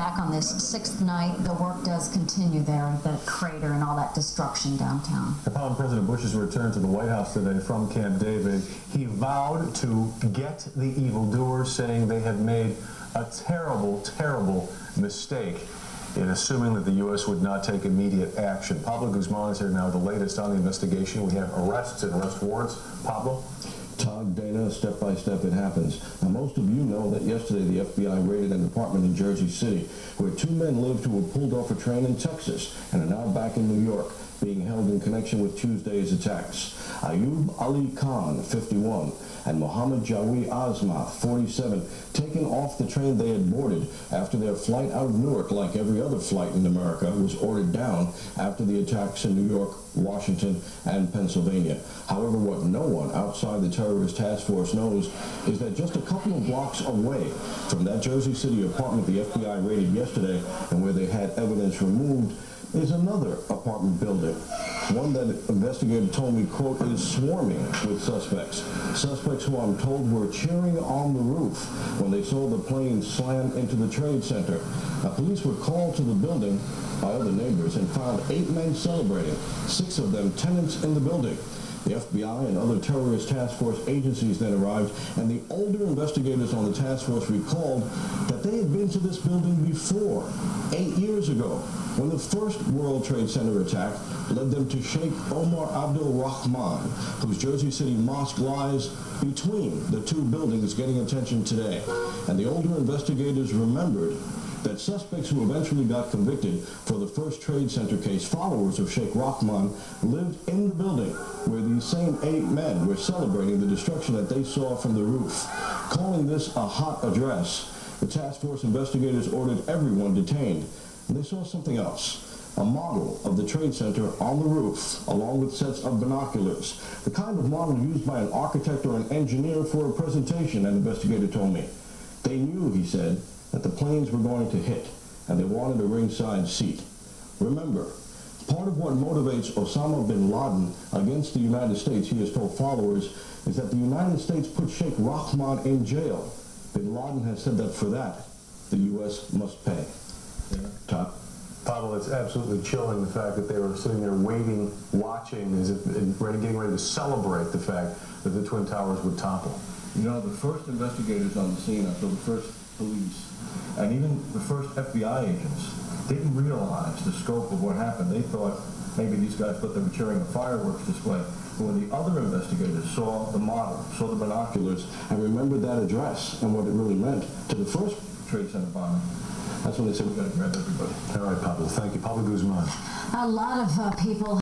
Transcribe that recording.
back on this sixth night. The work does continue there, the crater and all that destruction downtown. Upon President Bush's return to the White House today from Camp David, he vowed to get the evildoers, saying they had made a terrible, terrible mistake in assuming that the U.S. would not take immediate action. Pablo Guzman is here now with the latest on the investigation. We have arrests and arrest warrants. Pablo? Todd, Dana, step by step it happens. Now, most of you know that yesterday the FBI raided an apartment in Jersey City where two men lived who were pulled off a train in Texas and are now back in New York, being held in connection with Tuesday's attacks. Ayub Ali Khan, 51, and Mohammed Jawi Azma, 47, taken off the train they had boarded after their flight out of Newark, like every other flight in America, was ordered down after the attacks in New York, Washington, and Pennsylvania. However, what no one outside the terrorist task force knows is that just a couple of blocks away from that Jersey City apartment the FBI raided yesterday and where they had evidence removed is another apartment building, one that investigators told me, quote, is swarming with suspects. Suspects who I'm told were cheering on the roof when they saw the plane slam into the Trade Center. Now, police were called to the building by other neighbors and found 8 men celebrating, 6 of them tenants in the building. The FBI and other terrorist task force agencies then arrived, and the older investigators on the task force recalled that they had been to this building before, 8 years ago, when the first World Trade Center attack led them to Sheikh Omar Abdul Rahman, whose Jersey City mosque lies between the two buildings getting attention today. And the older investigators remembered that suspects who eventually got convicted for the first Trade Center case, followers of Sheikh Rahman, lived in the building where these same 8 men were celebrating the destruction that they saw from the roof. Calling this a hot address, the task force investigators ordered everyone detained. And they saw something else, a model of the Trade Center on the roof, along with sets of binoculars, the kind of model used by an architect or an engineer for a presentation, an investigator told me. They knew, he said, that the planes were going to hit, and they wanted a ringside seat. Remember, part of what motivates Osama bin Laden against the United States, he has told followers, is that the United States put Sheikh Rahman in jail. Bin Laden has said that for that, the U.S. must pay. Yeah. Todd? Pablo, it's absolutely chilling the fact that they were sitting there waiting, watching, as if getting ready to celebrate the fact that the Twin Towers would topple. You know, the first investigators on the scene, after the first police, and even the first FBI agents didn't realize the scope of what happened. They thought maybe these guys thought they were cheering a fireworks display. But when the other investigators saw the model, saw the binoculars, and remembered that address and what it really meant to the first Trade Center bombing, that's when they said, we've got to grab everybody. All right, Pablo. Thank you. Pablo Guzman. A lot of people